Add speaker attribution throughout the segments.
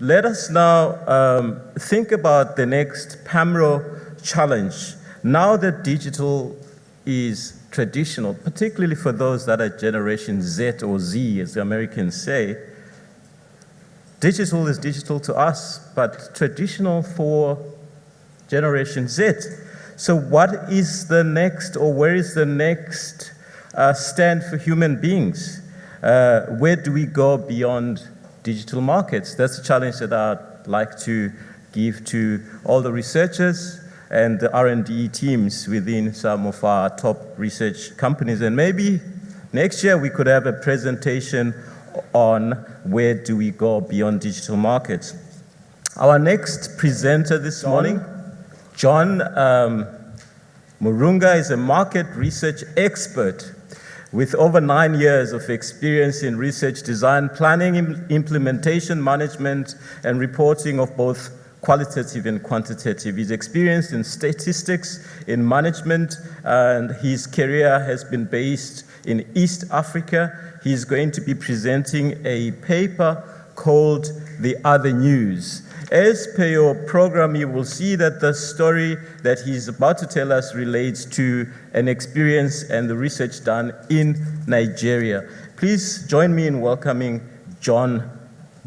Speaker 1: let us now think about the next Pamro challenge. Now that digital is traditional, particularly for those that are Generation Z or Z, as the Americans say, digital is digital to us, but traditional for Generation Z. So what is the next, or where is the next stand for human beings? Where do we go beyond digital markets? That's a challenge that I'd like to give to all the researchers and the R&D teams within some of our top research companies. And maybe next year we could have a presentation on where do we go beyond digital markets. Our next presenter this morning, John Murunga, is a market research expert with over 9 years of experience in research design, planning, implementation, management, and reporting of both qualitative and quantitative. He's experienced in statistics, in management, and his career has been based in East Africa. He's going to be presenting a paper called The Other News. As per your program, you will see that the story that he's about to tell us relates to an experience and the research done in Nigeria. Please join me in welcoming John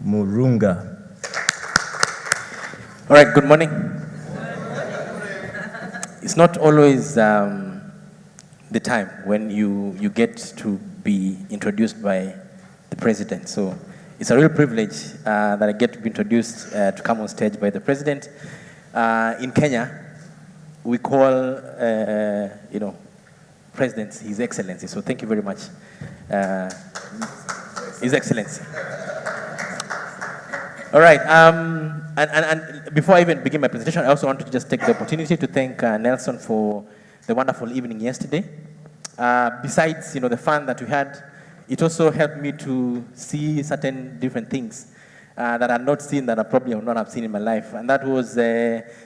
Speaker 1: Murunga.
Speaker 2: All right, good morning. It's not always the time when you get to be introduced by the president. So it's a real privilege that I get to be introduced to come on stage by the president. In Kenya, we call, presidents His Excellency. So thank you very much, His Excellency. All right, and before I even begin my presentation, I also want to just take the opportunity to thank Nelson for the wonderful evening yesterday. Besides, the fun that we had, it also helped me to see certain different things that I've not seen, that I probably would not have seen in my life. And that was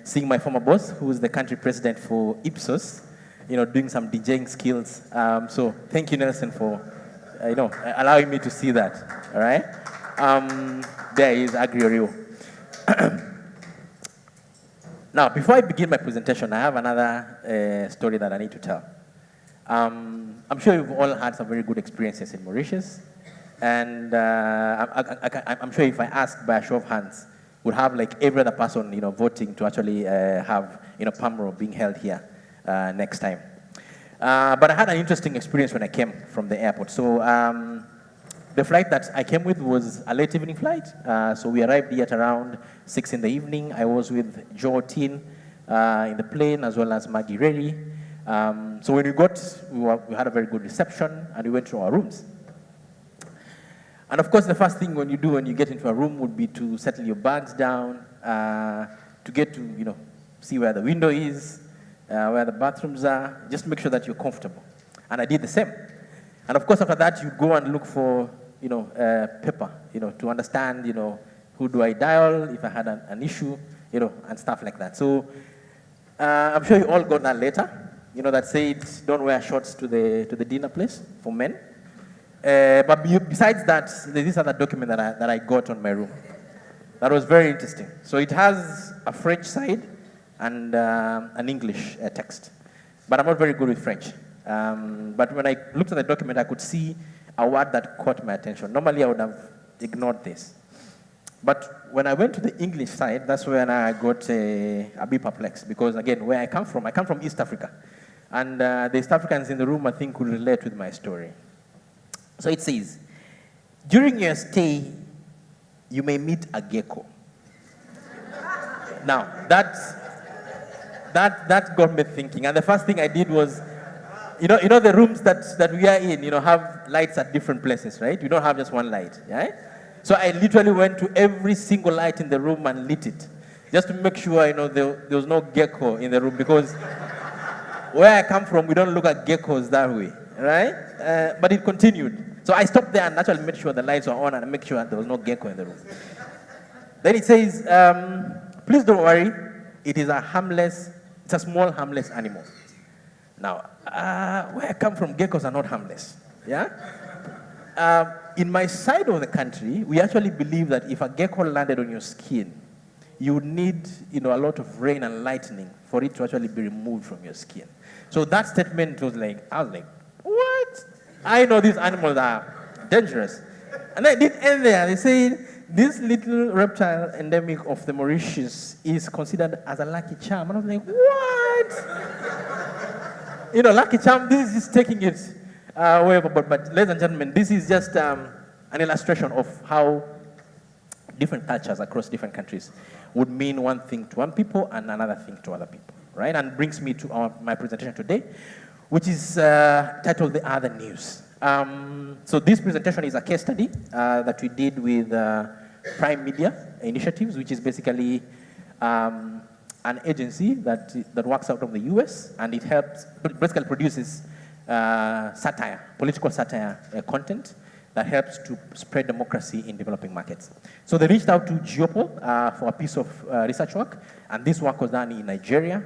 Speaker 2: seeing my former boss, who is the country president for Ipsos, doing some DJing skills. So thank you, Nelson, for allowing me to see that. All right. There is Agri-Orio. Now, before I begin my presentation, I have another story that I need to tell. I'm sure you've all had some very good experiences in Mauritius, and I'm sure if I asked by a show of hands, would have like every other person, voting to actually have, Pamro being held here next time. But I had an interesting experience when I came from the airport. So the flight that I came with was a late evening flight. So we arrived here at around 6 in the evening. I was with Joe Tin in the plane, as well as Maggie Reri. So when we had a very good reception, and we went to our rooms. And of course, the first thing when you do when you get into a room would be to settle your bags down, to get to, see where the window is, where the bathrooms are, just to make sure that you're comfortable. And I did the same. And of course, after that, you go and look for, paper, to understand, who do I dial if I had an issue, and stuff like that. So I'm sure you all got that letter. That said, don't wear shorts to the dinner place for men. But besides that, there's this other document that I got on my room. That was very interesting. So it has a French side and an English text. But I'm not very good with French. But when I looked at the document, I could see a word that caught my attention. Normally, I would have ignored this. But when I went to the English side, that's when I got a bit perplexed. Because again, where I come from East Africa. And the East Africans in the room, I think, could relate with my story. So it says, during your stay, you may meet a gecko. Now, that got me thinking. And the first thing I did was, the rooms that we are in, have lights at different places, right? You don't have just one light, right? So I literally went to every single light in the room and lit it, just to make sure, there was no gecko in the room, because where I come from, we don't look at geckos that way, right? But it continued. So I stopped there and actually made sure the lights were on and make sure there was no gecko in the room. Then it says, please don't worry, it's a small harmless animal. Now, where I come from, geckos are not harmless, yeah? In my side of the country, we actually believe that if a gecko landed on your skin, you would need a lot of rain and lightning for it to actually be removed from your skin. So that statement was like, I was like, what? I know these animals are dangerous. And I did end there. They say this little reptile endemic of the Mauritius is considered as a lucky charm. And I was like, what? Lucky charm, this is just taking it way overboard. But ladies and gentlemen, this is just an illustration of how different cultures across different countries would mean one thing to one people and another thing to other people, right? And brings me to my presentation today, which is titled The Other News. So this presentation is a case study that we did with Prime Media Initiatives, which is basically an agency that works out of the US, and it basically produces political satire content that helps to spread democracy in developing markets. So they reached out to Geopol for a piece of research work, and this work was done in Nigeria.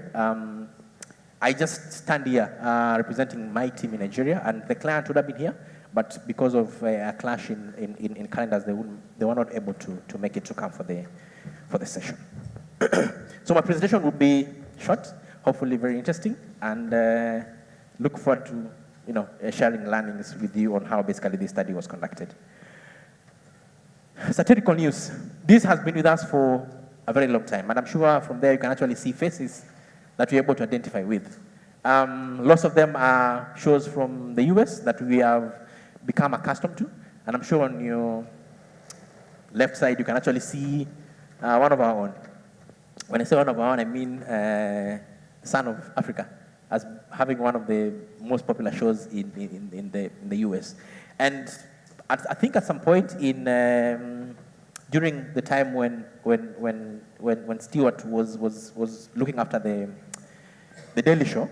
Speaker 2: I just stand here representing my team in Nigeria, and the client would have been here, but because of a clash in calendars, they were not able to make it to come for the session. So my presentation will be short, hopefully very interesting, and look forward to sharing learnings with you on how basically this study was conducted. Satirical news. This has been with us for a very long time, and I'm sure from there you can actually see faces that we're able to identify with. Lots of them are shows from the US that we have become accustomed to, and I'm sure on your left side you can actually see one of our own. When I say one of our own, I mean Son of Africa, as having one of the most popular shows in the US. And I think at some point during the time when Stewart was looking after the Daily Show,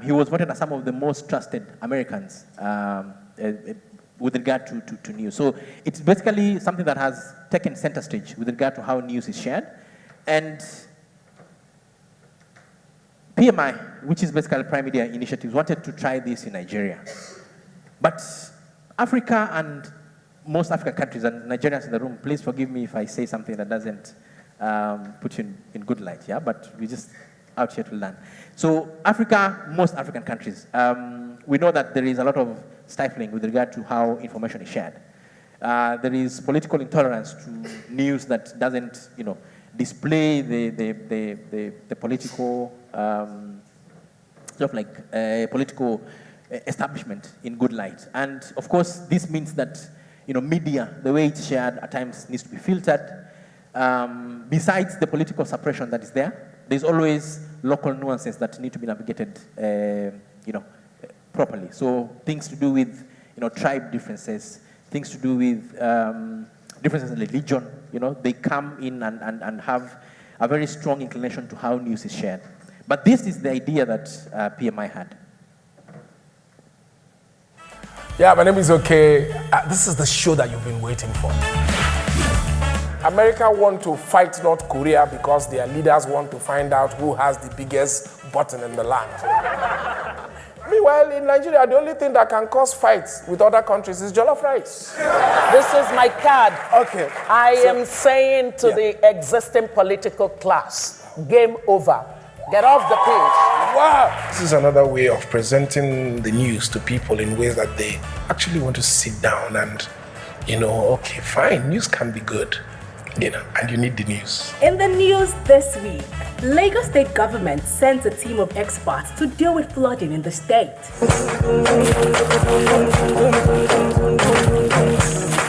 Speaker 2: he was voted as some of the most trusted Americans with regard to news. So it's basically something that has taken center stage with regard to how news is shared. And PMI, which is basically Prime Media Initiatives, wanted to try this in Nigeria. But Africa and most African countries, and Nigerians in the room, please forgive me if I say something that doesn't put you in good light, yeah? But we're just out here to learn. So Africa, most African countries, we know that there is a lot of stifling with regard to how information is shared. There is political intolerance to news that doesn't, display the political, political establishment in good light. And of course, this means that, media, the way it's shared at times needs to be filtered. Besides the political suppression that is there's always local nuances that need to be navigated, properly. So things to do with, tribe differences, things to do with differences in religion, they come in and have a very strong inclination to how news is shared. But this is the idea that PMI had.
Speaker 3: Yeah, my name is OK. This is the show that you've been waiting for. America want to fight North Korea because their leaders want to find out who has the biggest button in the land. Meanwhile, in Nigeria, the only thing that can cause fights with other countries is jollof rice.
Speaker 4: This is my card.
Speaker 3: Okay.
Speaker 4: I am saying to the existing political class, game over. Get off the page.
Speaker 3: Wow. This is another way of presenting the news to people in ways that they actually want to sit down and, okay, fine, news can be good, and you need the news.
Speaker 5: In the news this week, Lagos State government sends a team of experts to deal with flooding in the state.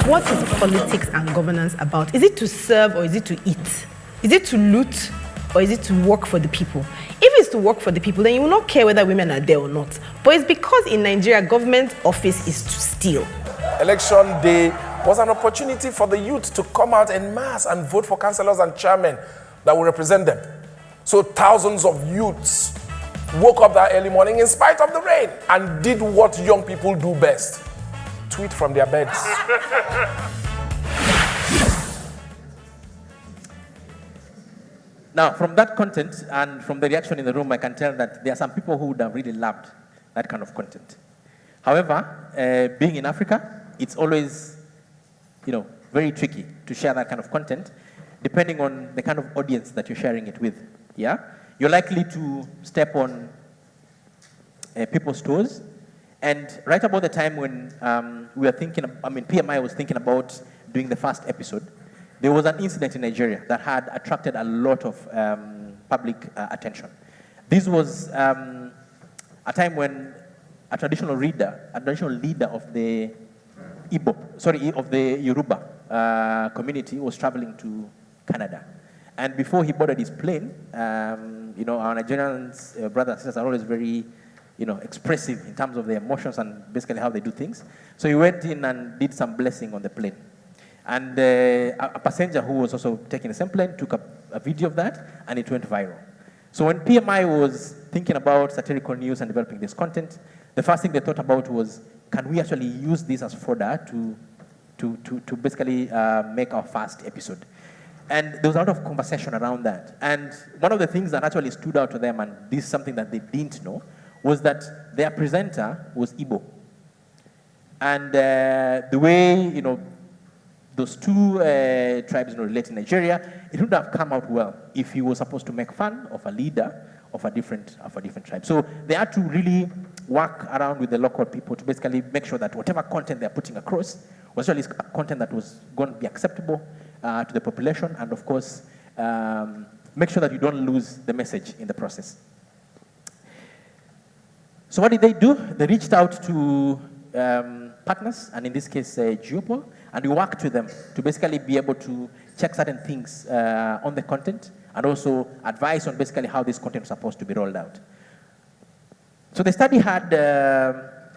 Speaker 6: What is politics and governance about? Is it to serve or is it to eat? Is it to loot or is it to work for the people? If it's to work for the people, then you will not care whether women are there or not. But it's because in Nigeria, government office is to steal.
Speaker 3: Election day was an opportunity for the youth to come out en masse and vote for councillors and chairmen that will represent them. So thousands of youths woke up that early morning in spite of the rain and did what young people do best: tweet from their beds.
Speaker 2: Now, from that content and from the reaction in the room, I can tell that there are some people who would have really loved that kind of content. However, being in Africa, it's always very tricky to share that kind of content, depending on the kind of audience that you're sharing it with. Yeah, you're likely to step on people's toes, and right about the time when we were thinking, PMI was thinking about doing the first episode, there was an incident in Nigeria that had attracted a lot of public attention. This was a time when a traditional leader of the of the Yoruba community was traveling to Canada. And before he boarded his plane, our Nigerians, brothers and sisters are always very, expressive in terms of their emotions and basically how they do things. So he went in and did some blessing on the plane. And a passenger who was also taking the same plane took a video of that, and it went viral. So when PMI was thinking about satirical news and developing this content, the first thing they thought about was, can we actually use this as fodder to basically make our first episode? And there was a lot of conversation around that. And one of the things that actually stood out to them, and this is something that they didn't know, was that their presenter was Igbo. And the way, those two tribes relate in Nigeria, it would have come out well if he was supposed to make fun of a leader of a different tribe. So they had to really work around with the local people to basically make sure that whatever content they're putting across was really content that was going to be acceptable to the population, and of course, make sure that you don't lose the message in the process. So what did they do? They reached out to partners, and in this case, Geopol, and we worked with them to basically be able to check certain things on the content, and also advise on basically how this content was supposed to be rolled out. So the study had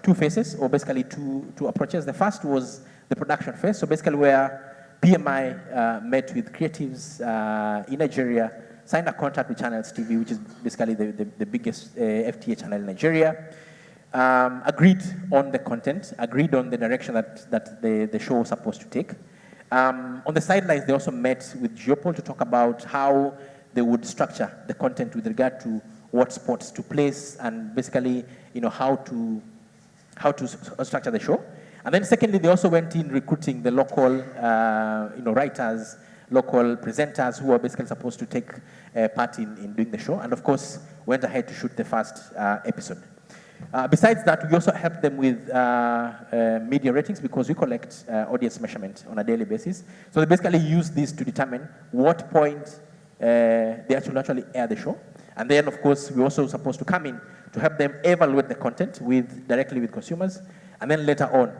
Speaker 2: two phases, or basically two approaches. The first was the production phase, so basically where PMI met with creatives in Nigeria, signed a contract with Channels TV, which is basically the biggest FTA channel in Nigeria, agreed on the content, agreed on the direction that the show was supposed to take. On the sidelines, they also met with Geopol to talk about how they would structure the content with regard to what sports to place, and basically, how to structure the show. And then secondly, they also went in recruiting the local, writers, local presenters who were basically supposed to take part in doing the show, and of course, went ahead to shoot the first episode. Besides that, we also helped them with media ratings, because we collect audience measurement on a daily basis. So they basically use this to determine what point they actually air the show. And then, of course, we're also supposed to come in to help them evaluate the content directly with consumers, and then later on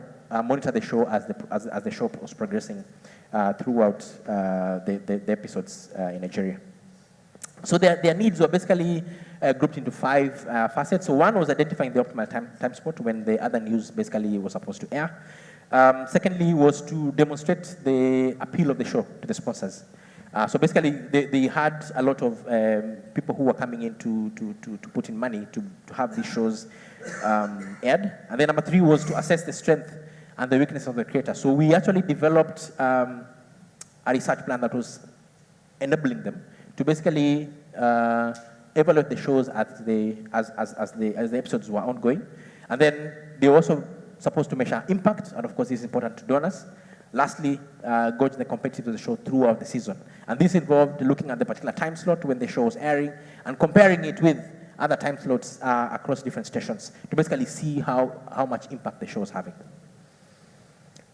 Speaker 2: monitor the show as the show was progressing throughout the episodes in Nigeria. So their needs were basically grouped into 5 facets. So one was identifying the optimal time spot when the other news basically was supposed to air. Secondly was to demonstrate the appeal of the show to the sponsors. So basically, they had a lot of people who were coming in to put in money to have these shows aired. And then number 3 was to assess the strength and the weakness of the creator. So we actually developed a research plan that was enabling them to basically evaluate the shows as the episodes were ongoing. And then they were also supposed to measure impact, and of course, this is important to donors. Lastly, gauge the competitiveness of the show throughout the season. And this involved looking at the particular time slot when the show was airing and comparing it with other time slots across different stations to basically see how much impact the show was having.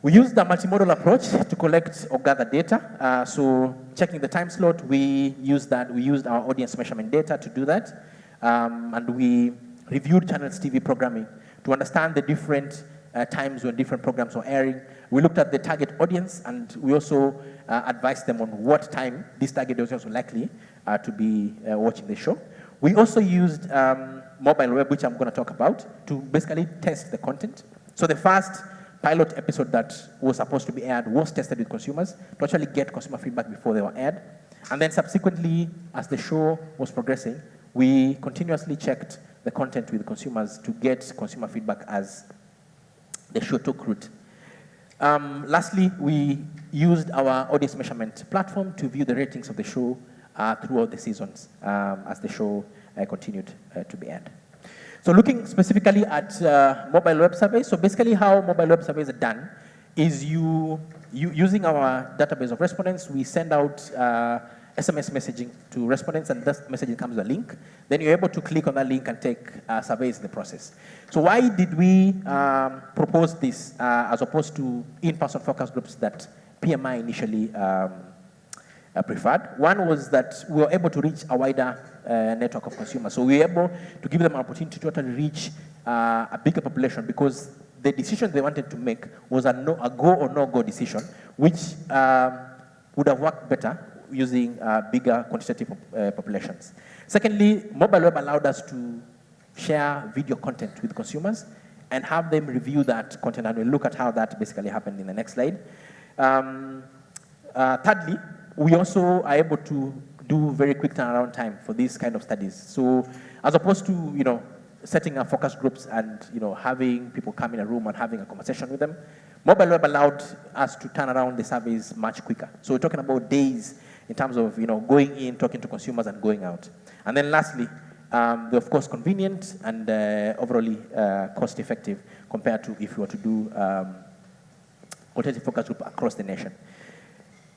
Speaker 2: We used the multimodal approach to collect or gather data. So checking the time slot, we used our audience measurement data to do that. And we reviewed Channels TV programming to understand the different times when different programs were airing. We looked at the target audience, and we also advised them on what time this target audience was likely to be watching the show. We also used mobile web, which I'm going to talk about, to basically test the content. So the first pilot episode that was supposed to be aired was tested with consumers to actually get consumer feedback before they were aired. And then subsequently, as the show was progressing, we continuously checked the content with consumers to get consumer feedback as the show took root. Lastly, we used our audience measurement platform to view the ratings of the show throughout the seasons as the show continued to be aired. So looking specifically at mobile web surveys, so basically how mobile web surveys are done is using our database of respondents, we send out SMS messaging to respondents, and that messaging comes with a link. Then you're able to click on that link and take surveys in the process. So why did we propose this as opposed to in-person focus groups that PMI initially preferred? One was that we were able to reach a wider network of consumers. So we were able to give them an opportunity to totally reach a bigger population, because the decision they wanted to make was a go or no-go decision, which would have worked better using bigger quantitative populations. Secondly, mobile web allowed us to share video content with consumers and have them review that content, and we'll look at how that basically happened in the next slide. Thirdly, we also are able to do very quick turnaround time for these kind of studies. So as opposed to, setting up focus groups and, having people come in a room and having a conversation with them, mobile web allowed us to turn around the surveys much quicker. So we're talking about days in terms of, going in, talking to consumers and going out. And then lastly, they're of course convenient and overall cost effective compared to if you were to do quantitative focus group across the nation.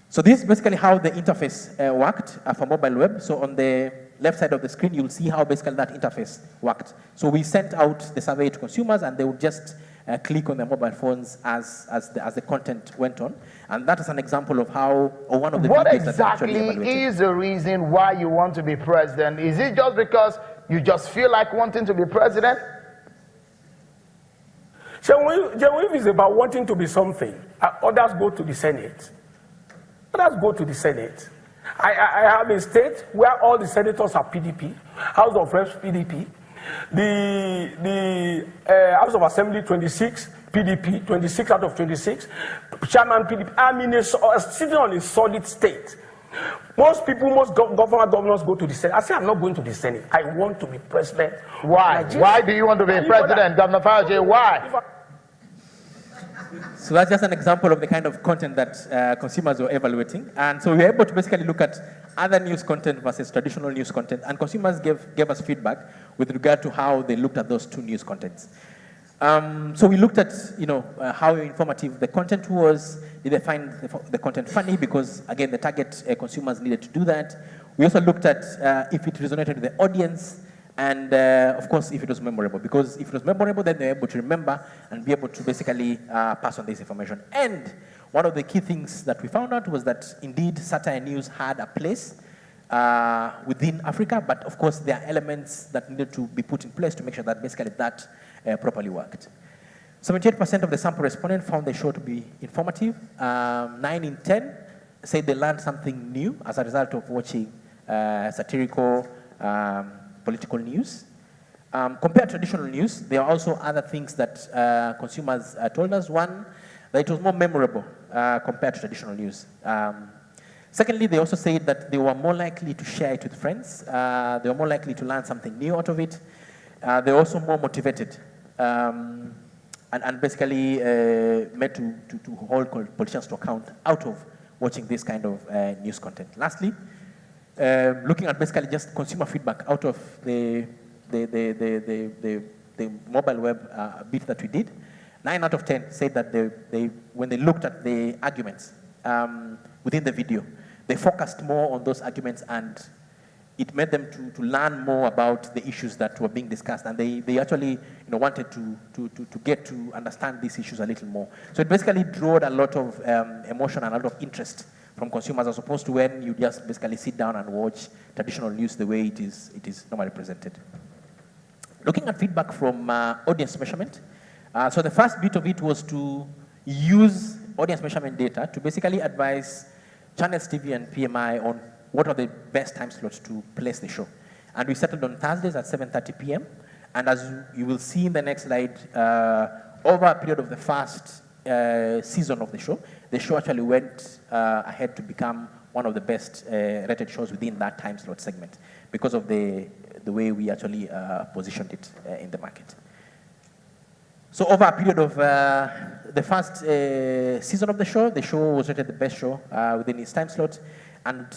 Speaker 2: So this is basically how the interface worked for mobile web. So on the left side of the screen, you'll see how basically that interface worked. So we sent out the survey to consumers, and they would just click on their mobile phones as the content went on. And that is an example of how, or one of the
Speaker 7: What
Speaker 2: videos that actually
Speaker 7: exactly
Speaker 2: evaluated.
Speaker 7: is the reason why you want to be president? Is it just because you just feel like wanting to be president?
Speaker 8: If it's about wanting to be something, others go to the Senate. Others go to the Senate. I have a state where all the senators are PDP, House of Reps PDP, the House of Assembly 26 PDP, 26 out of 26, Chairman PDP. I mean, sitting on a solid state. Most people, most governors go to the Senate. I say I'm not going to the Senate. I want to be president.
Speaker 7: Why? Why do you want to be president, Governor Fauci? Why?
Speaker 2: So that's just an example of the kind of content that consumers were evaluating. And so we were able to basically look at other news content versus traditional news content. And consumers gave us feedback with regard to how they looked at those two news contents. So we looked at, how informative the content was. Did they find the content funny? Because again, the target consumers needed to do that. We also looked at if it resonated with the audience. And of course, if it was memorable, because if it was memorable, then they're able to remember and be able to basically pass on this information. And one of the key things that we found out was that indeed satire news had a place within Africa, but of course there are elements that needed to be put in place to make sure that basically that properly worked. 78% of the sample respondents found the show to be informative. 9 in 10 said they learned something new as a result of watching satirical political news. Compared to traditional news, there are also other things that consumers told us. One, that it was more memorable compared to traditional news. Secondly, they also said that they were more likely to share it with friends. They were more likely to learn something new out of it. They're also more motivated and basically made to hold politicians to account out of watching this kind of news content. Lastly, looking at basically just consumer feedback out of the mobile web bit that we did, 9 out of 10 said that when they looked at the arguments within the video, they focused more on those arguments, and it made them to learn more about the issues that were being discussed, and they actually wanted to get to understand these issues a little more. So it basically drew a lot of emotion and a lot of interest from consumers, as opposed to when you just basically sit down and watch traditional news the way it is normally presented. Looking at feedback from audience measurement, so the first bit of it was to use audience measurement data to basically advise Channels TV and PMI on what are the best time slots to place the show. And we settled on Thursdays at 7:30 p.m. And as you will see in the next slide, over a period of the first season of the show actually went ahead to become one of the best rated shows within that time slot segment because of the way we actually positioned it in the market. So over a period of the first season of the show was rated the best show within its time slot, and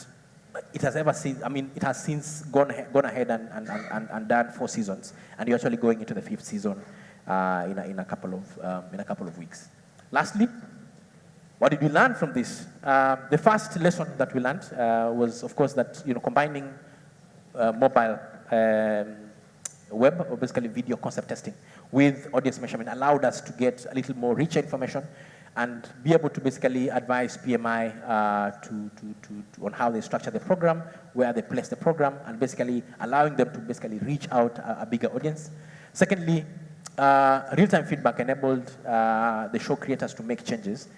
Speaker 2: it has since gone ahead and done 4 seasons, and you're actually going into the 5th season in a couple of weeks. Lastly, What did we learn from this? The first lesson that we learned was, of course, that combining mobile web, or basically video concept testing, with audience measurement allowed us to get a little more richer information and be able to basically advise PMI on how they structure the program, where they place the program, and basically allowing them to basically reach out a bigger audience. Secondly, real-time feedback enabled the show creators to make changes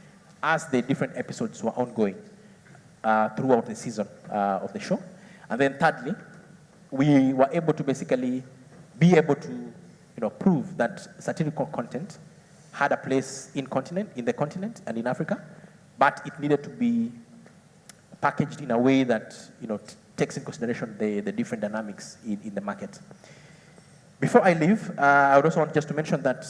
Speaker 2: as the different episodes were ongoing throughout the season of the show. And then thirdly, we were able to basically be able to prove that satirical content had a place in the continent and in Africa, but it needed to be packaged in a way that takes in consideration the different dynamics in the market. Before I leave, I would also want just to mention that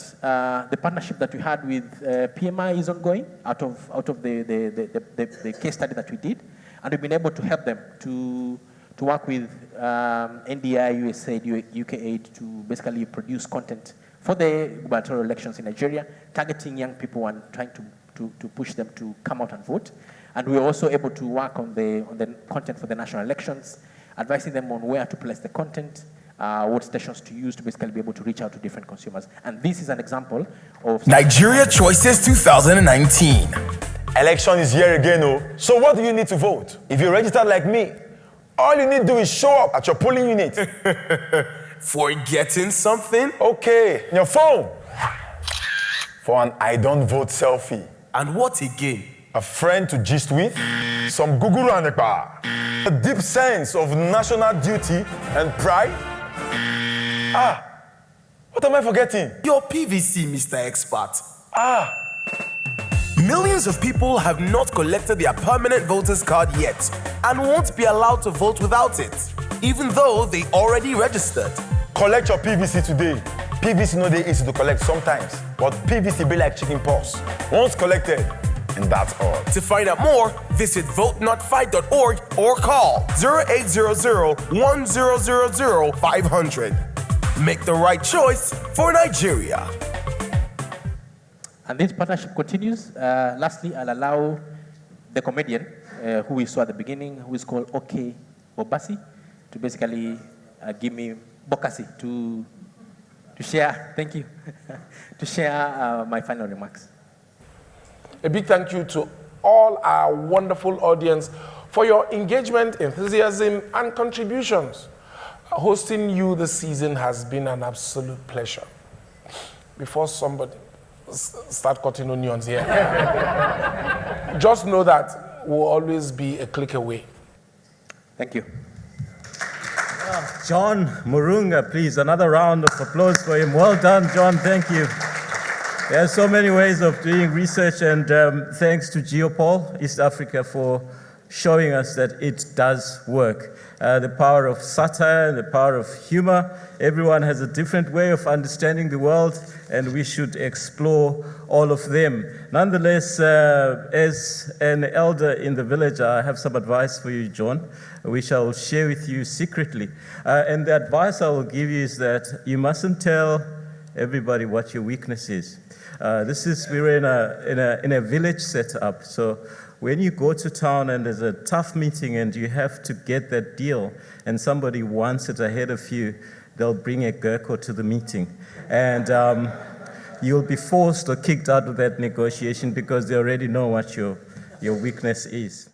Speaker 2: the partnership that we had with PMI is ongoing out of the case study that we did, and we've been able to help them to work with NDI, USAID, UKAID to basically produce content for the gubernatorial elections in Nigeria, targeting young people and trying to push them to come out and vote. And we were also able to work on the content for the national elections, advising them on where to place the content, what stations to use to basically be able to reach out to different consumers. And this is an example of
Speaker 9: Nigeria Choices 2019.
Speaker 10: Election is here again, oh. So what do you need to vote? If you're registered like me, all you need to do is show up at your polling unit.
Speaker 9: Forgetting something?
Speaker 10: Okay, your phone. For an I don't vote selfie.
Speaker 9: And what again?
Speaker 10: A friend to gist with, some guguru and a deep sense of national duty and pride. What am I forgetting?
Speaker 9: Your PVC, Mr. Expert.
Speaker 11: Millions of people have not collected their permanent voters card yet and won't be allowed to vote without it, even though they already registered.
Speaker 10: Collect your PVC today. PVC no dey easy to collect sometimes, but PVC be like chicken pox. Once collected, and that's all.
Speaker 11: To find out more, visit votenotfight.org or call 0800-1000-500. Make the right choice for Nigeria.
Speaker 2: And this partnership continues. Lastly, I'll allow the comedian who we saw at the beginning, who is called OK Obasi, to basically give me Bokasi to share, thank you, to share my final remarks.
Speaker 3: A big thank you to all our wonderful audience for your engagement, enthusiasm, and contributions. Hosting you this season has been an absolute pleasure. Before somebody start cutting onions here, just know that we'll always be a click away.
Speaker 2: Thank you.
Speaker 1: John Murunga, please, another round of applause for him. Well done, John, thank you. There are so many ways of doing research, and thanks to Geopol East Africa for showing us that it does work. The power of satire, the power of humor. Everyone has a different way of understanding the world, and we should explore all of them. Nonetheless, as an elder in the village, I have some advice for you, John, which I will share with you secretly. And the advice I will give you is that you mustn't tell everybody what your weakness is. We're in a village setup, so when you go to town and there's a tough meeting and you have to get that deal and somebody wants it ahead of you, they'll bring a Gurkha to the meeting. And you'll be forced or kicked out of that negotiation because they already know what your weakness is.